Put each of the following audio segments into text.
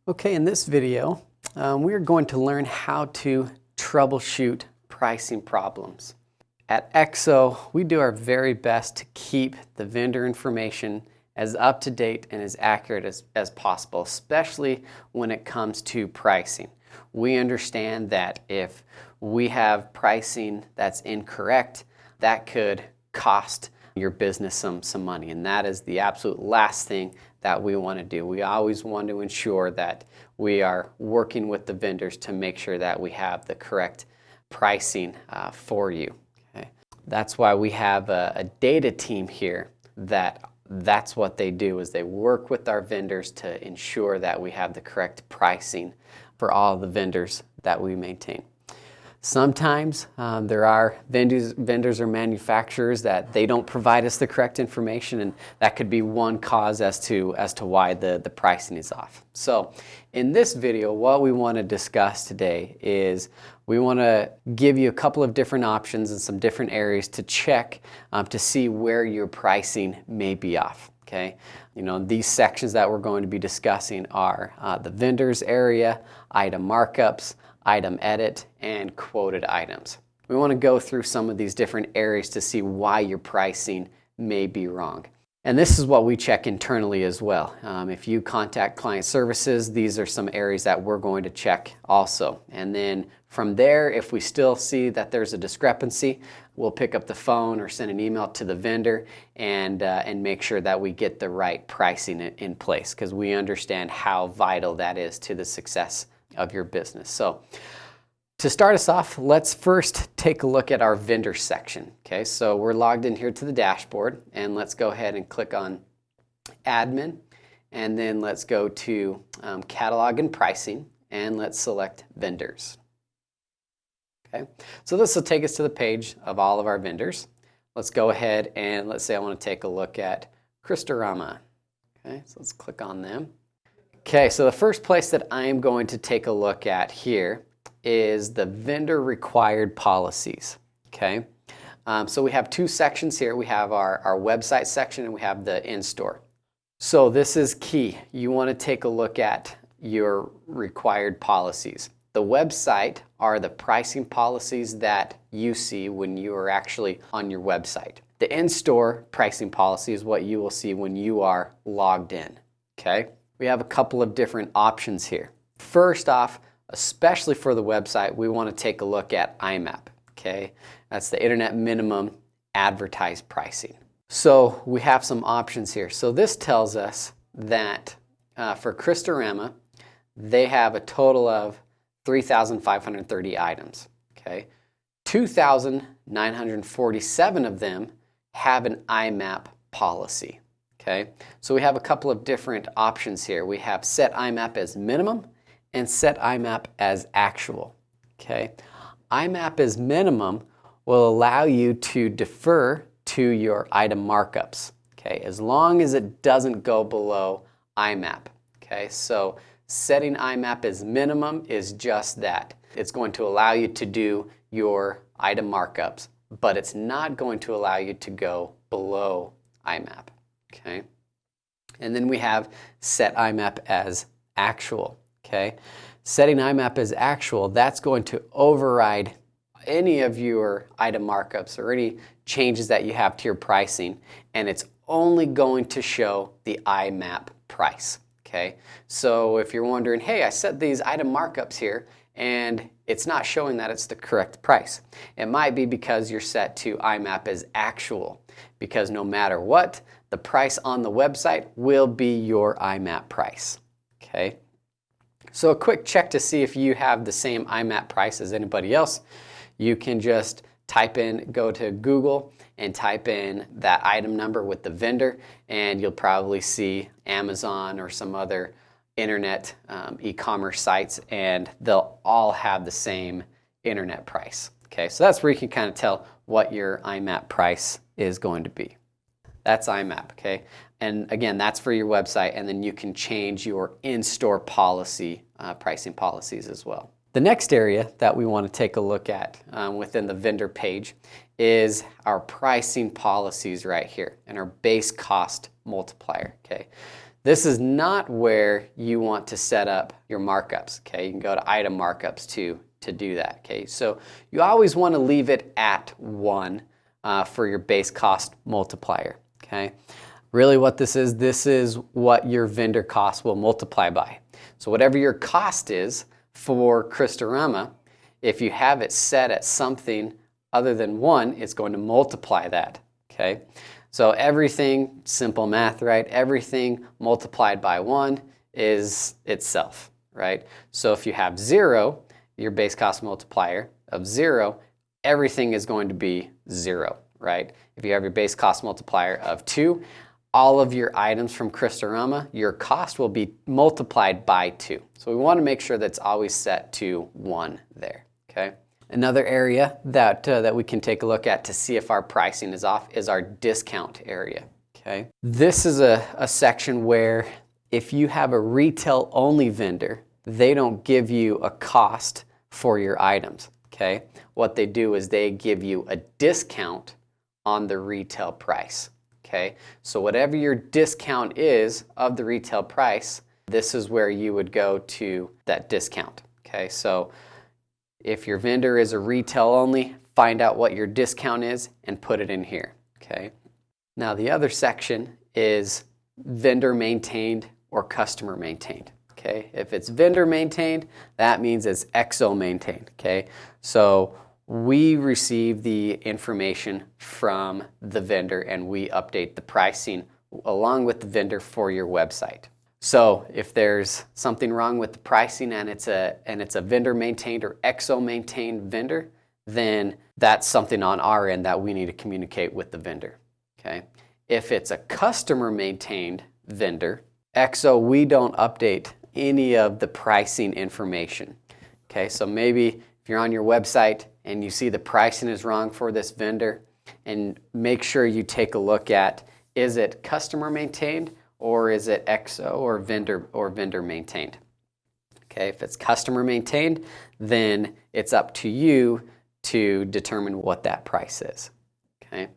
Okay, in this video, we are going to learn how to troubleshoot pricing problems. At XO, we do our very best to keep the vendor information as up to date and as accurate as possible, especially when it comes to pricing. We understand that if we have pricing that's incorrect, that could cost your business some money, and that is the absolute last thing that we want to do. We always want to ensure that we are working with the vendors to make sure that we have the correct pricing for you. Okay? That's why we have a data team here that's what they do, is they work with our vendors to ensure that we have the correct pricing for all the vendors that we maintain. Sometimes there are vendors or manufacturers that they don't provide us the correct information, and that could be one cause as to why the pricing is off. So in this video, what we want to discuss today is we want to give you a couple of different options and some different areas to check to see where your pricing may be off. Okay, you know, these sections that we're going to be discussing are the vendors area, item markups, item edit, and quoted items. We want to go through some of these different areas to see why your pricing may be wrong. And this is what we check internally as well. If you contact client services, these are some areas that we're going to check also. And then from there, if we still see that there's a discrepancy, we'll pick up the phone or send an email to the vendor and make sure that we get the right pricing in place, because we understand how vital that is to the success of your business. So to start us off, let's first take a look at our vendor section. Okay, so we're logged in here to the dashboard, and let's go ahead and click on admin, and then let's go to catalog and pricing, and let's select vendors. Okay, so this will take us to the page of all of our vendors. Let's go ahead and let's say I want to take a look at Christorama. Okay, so let's click on them. Okay, so the first place that I'm going to take a look at here is the vendor required policies. Okay, so we have two sections here. We have our website section and we have the in-store. So this is key. You want to take a look at your required policies. The website are the pricing policies that you see when you are actually on your website. The in-store pricing policy is what you will see when you are logged in. Okay. We have a couple of different options here. First off, especially for the website, we want to take a look at IMAP. Okay, that's the Internet Minimum Advertised Pricing. So we have some options here. So this tells us that for Christorama, they have a total of 3,530 items. Okay, 2,947 of them have an IMAP policy. Okay, so we have a couple of different options here. We have set IMAP as minimum and set IMAP as actual. Okay, IMAP as minimum will allow you to defer to your item markups. Okay, as long as it doesn't go below IMAP. Okay, so setting IMAP as minimum is just that. It's going to allow you to do your item markups, but it's not going to allow you to go below IMAP. Okay, and then we have set IMAP as actual. Okay, setting IMAP as actual, that's going to override any of your item markups or any changes that you have to your pricing, and it's only going to show the IMAP price. Okay, so if you're wondering, hey, I set these item markups here and it's not showing that it's the correct price, it might be because you're set to IMAP as actual, because no matter what, the price on the website will be your IMAP price. Okay, so a quick check to see if you have the same IMAP price as anybody else. You can just go to Google and type in that item number with the vendor, and you'll probably see Amazon or some other internet e-commerce sites, and they'll all have the same internet price. Okay, so that's where you can kind of tell what your IMAP price is going to be. That's IMAP, okay? And again, that's for your website, and then you can change your in-store policy, pricing policies as well. The next area that we want to take a look at within the vendor page is our pricing policies right here and our base cost multiplier, okay? This is not where you want to set up your markups. Okay, you can go to item markups to do that. Okay, so you always want to leave it at 1 for your base cost multiplier. Okay, really what this is what your vendor cost will multiply by. So whatever your cost is for Cristorama, if you have it set at something other than 1, it's going to multiply that. Okay, so everything, simple math, right? Everything multiplied by 1 is itself, right? So if you have 0, your base cost multiplier of 0, everything is going to be 0, right? If you have your base cost multiplier of 2, all of your items from Cristorama, your cost will be multiplied by 2. So we want to make sure that's always set to 1 there, okay? Another area that we can take a look at to see if our pricing is off is our discount area, okay? This is a section where if you have a retail-only vendor, they don't give you a cost for your items, okay? What they do is they give you a discount on the retail price, okay? So whatever your discount is of the retail price, this is where you would go to that discount, okay? So if your vendor is a retail only, find out what your discount is and put it in here, okay? Now the other section is vendor maintained or customer maintained, okay? If it's vendor maintained, that means it's XO maintained, okay? So we receive the information from the vendor and we update the pricing along with the vendor for your website. So if there's something wrong with the pricing and it's a vendor maintained or XO maintained vendor, then that's something on our end that we need to communicate with the vendor, okay? If it's a customer maintained vendor, XO, we don't update any of the pricing information, okay? So maybe if you're on your website and you see the pricing is wrong for this vendor, and make sure you take a look at, is it customer maintained or is it XO or vendor maintained? Okay, if it's customer maintained, then it's up to you to determine what that price is. Okay,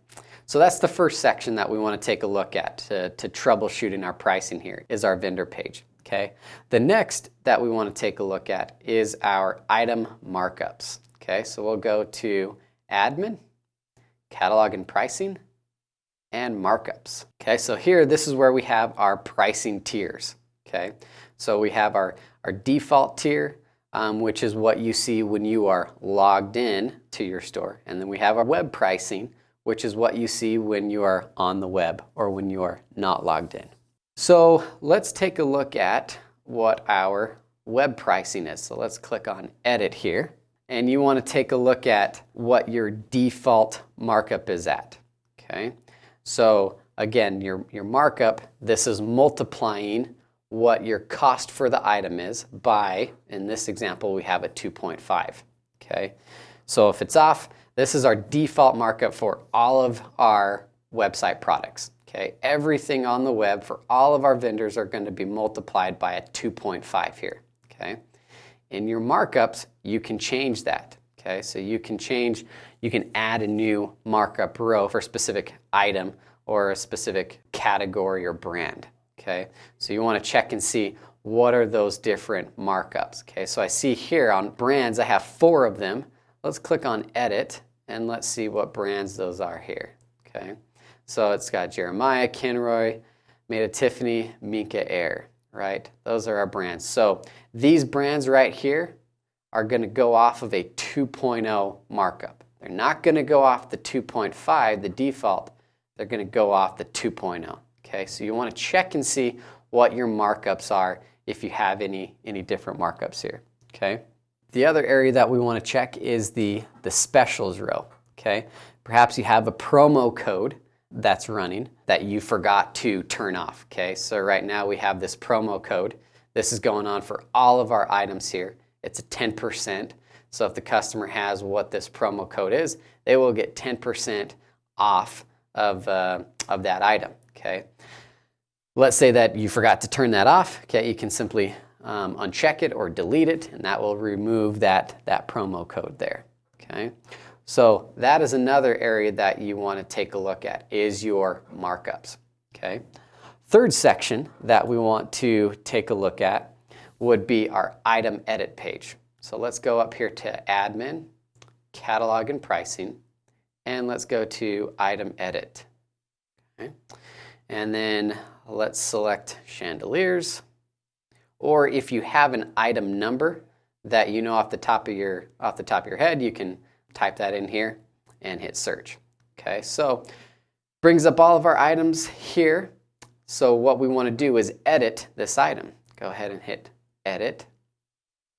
so that's the first section that we want to take a look at to troubleshooting our pricing here is our vendor page. Okay, the next that we want to take a look at is our item markups. Okay, so we'll go to admin, catalog and pricing, and markups. Okay, so here, this is where we have our pricing tiers. Okay, so we have our default tier, which is what you see when you are logged in to your store. And then we have our web pricing, which is what you see when you are on the web or when you are not logged in. So let's take a look at what our web pricing is. So let's click on edit here. And you want to take a look at what your default markup is at. Okay. So again, your markup, this is multiplying what your cost for the item is by, in this example, we have a 2.5. Okay, so if it's off, this is our default markup for all of our website products. Okay, everything on the web for all of our vendors are going to be multiplied by a 2.5 here. Okay, in your markups, you can change that. Okay, so you can add a new markup row for a specific item or a specific category or brand. Okay, so you want to check and see what are those different markups. Okay, so I see here on brands, I have 4 of them. Let's click on edit and let's see what brands those are here. Okay, so it's got Jeremiah, Kenroy, Made of Tiffany, Minka Air, right? Those are our brands. So these brands right here are going to go off of a 2.0 markup. They're not going to go off the 2.5, the default. They're going to go off the 2.0. Okay, so you want to check and see what your markups are if you have any different markups here. Okay. The other area that we want to check is the specials row. Okay, perhaps you have a promo code that's running that you forgot to turn off. Okay, so right now we have this promo code. This is going on for all of our items here. It's a 10%. So if the customer has what this promo code is, they will get 10% off of that item. Okay. Let's say that you forgot to turn that off. Okay, you can simply uncheck it or delete it, and that will remove that promo code there. Okay, so that is another area that you want to take a look at is your markups. Okay, Third section that we want to take a look at would be our item edit page. So let's go up here to Admin, Catalog and Pricing, and let's go to Item Edit. Okay. And then let's select chandeliers, or if you have an item number that you know off the top of your head, you can type that in here and hit search. Okay, so brings up all of our items here. So what we want to do is edit this item. Go ahead and hit edit,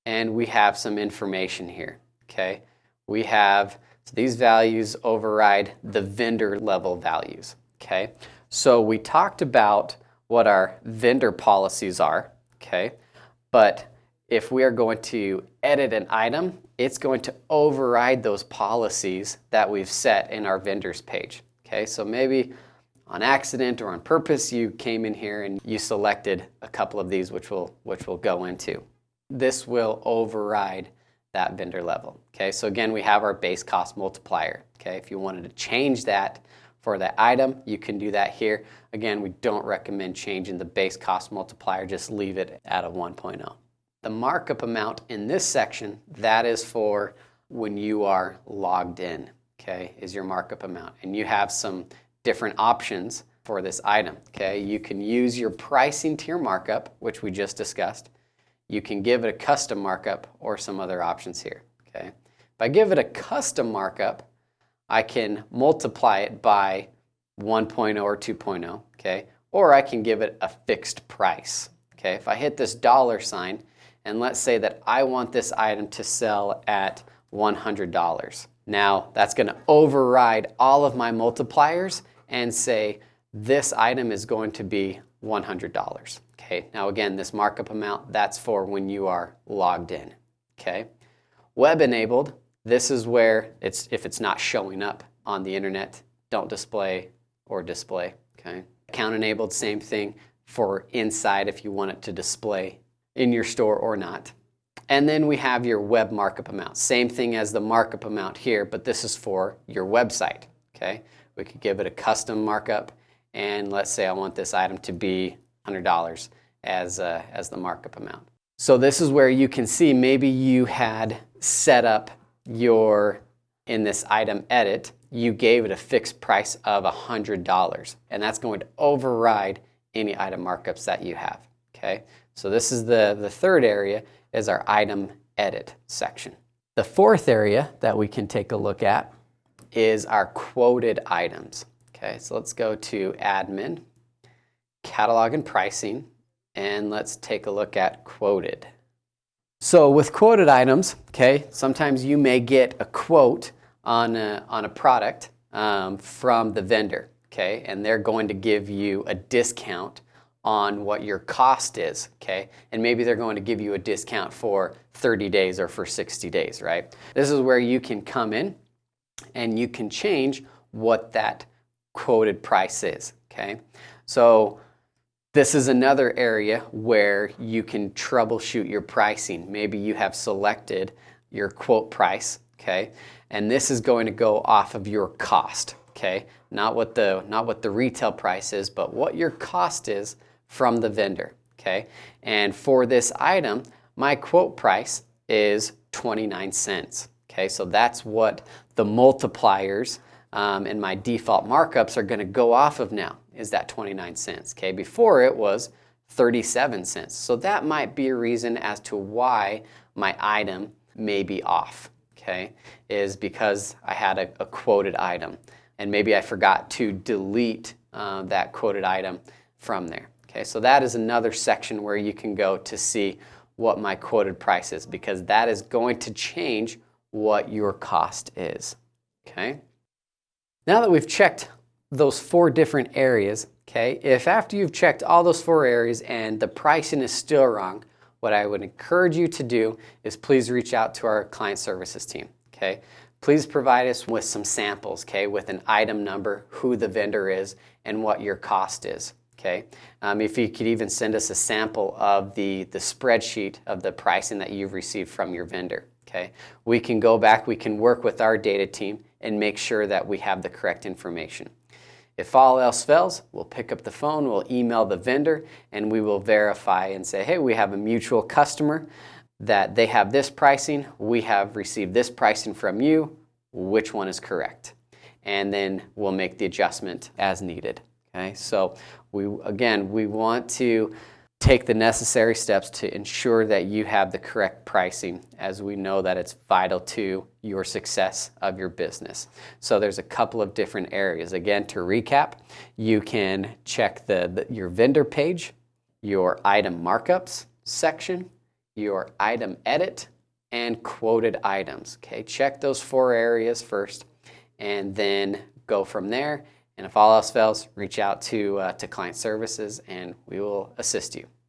and we have some information here. Okay, we have these values override the vendor level values. Okay, so we talked about what our vendor policies are. Okay, but if we are going to edit an item, it's going to override those policies that we've set in our vendors page. Okay, so maybe on accident or on purpose, you came in here and you selected a couple of these, which we'll go into. This will override that vendor level. Okay, so again, we have our base cost multiplier. Okay, if you wanted to change that for that item, you can do that here. Again, we don't recommend changing the base cost multiplier, just leave it at a 1.0. The markup amount in this section, that is for when you are logged in, okay, is your markup amount. And you have some different options for this item, okay? You can use your pricing tier markup, which we just discussed. You can give it a custom markup or some other options here, okay? If I give it a custom markup, I can multiply it by 1.0 or 2.0, okay? Or I can give it a fixed price, okay? If I hit this $, and let's say that I want this item to sell at $100. Now, that's going to override all of my multipliers and say this item is going to be $100. Okay, now again, this markup amount, that's for when you are logged in. Okay, web enabled, this is where if it's not showing up on the internet, don't display or display. Okay, account enabled, same thing for inside if you want it to display in your store or not. And then we have your web markup amount. Same thing as the markup amount here, but this is for your website. Okay, we could give it a custom markup, and let's say I want this item to be $100 as the markup amount. So this is where you can see maybe you had set up in this item edit, you gave it a fixed price of $100, and that's going to override any item markups that you have. Okay, so this is the third area, is our item edit section. The fourth area that we can take a look at is our quoted items. Okay, so let's go to Admin, Catalog and Pricing, and let's take a look at quoted. So with quoted items, okay, sometimes you may get a quote on a product from the vendor, okay, and they're going to give you a discount on what your cost is, okay? And maybe they're going to give you a discount for 30 days or for 60 days, right? This is where you can come in and you can change what that quoted price is, okay? So this is another area where you can troubleshoot your pricing. Maybe you have selected your quote price, okay? And this is going to go off of your cost, okay? Not what the retail price is, but what your cost is from the vendor, okay? And for this item, my quote price is 29 cents, okay? So that's what the multipliers and my default markups are going to go off of now, is that 29 cents, okay? Before it was 37 cents. So that might be a reason as to why my item may be off, okay? Is because I had a quoted item, and maybe I forgot to delete that quoted item from there. Okay, so that is another section where you can go to see what my quoted price is, because that is going to change what your cost is. Okay. Now that we've checked those 4 different areas, okay, if after you've checked all those 4 areas and the pricing is still wrong, what I would encourage you to do is please reach out to our client services team. Okay. Please provide us with some samples, okay, with an item number, who the vendor is, and what your cost is. Okay, if you could even send us a sample of the spreadsheet of the pricing that you've received from your vendor. Okay, we can go back, we can work with our data team and make sure that we have the correct information. If all else fails, we'll pick up the phone, we'll email the vendor, and we will verify and say, hey, we have a mutual customer that they have this pricing, we have received this pricing from you, which one is correct? And then we'll make the adjustment as needed. Okay, so we want to take the necessary steps to ensure that you have the correct pricing, as we know that it's vital to your success of your business. So there's a couple of different areas. Again, to recap, you can check your vendor page, your item markups section, your item edit, and quoted items. Okay, check those 4 areas first, and then go from there. And if all else fails, reach out to client services and we will assist you.